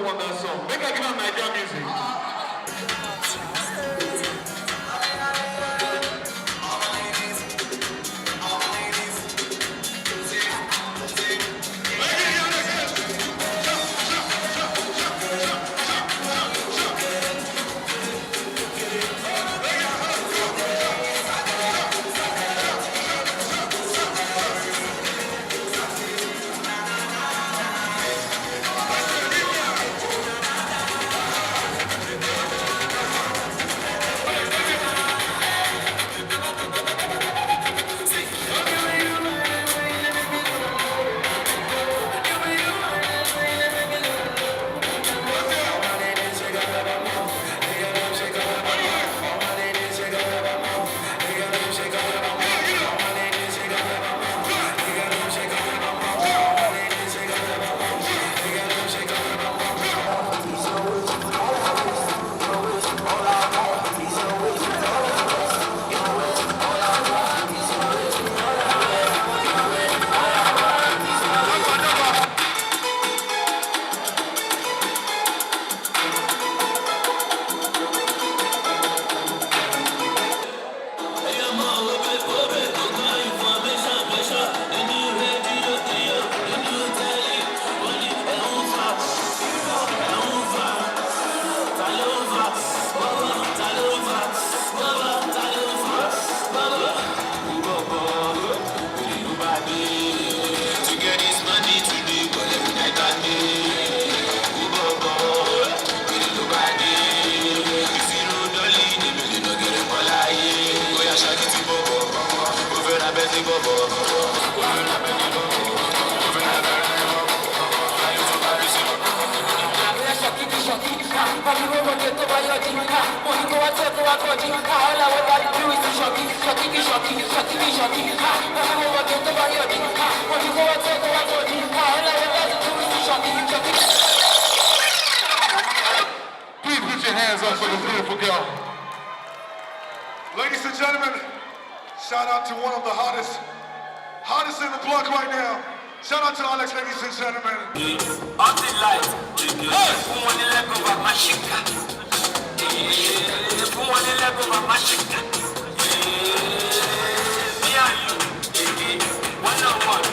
on that song. Make I give them Nigerian music. Please put your hands up for the beautiful girl. Ladies and gentlemen, shout out to one of the hottest in the block right now. Shout out to Alex, ladies and gentlemen. On the light, who want to let go of my shika? Who want to let go of my shika? Me and you, 101.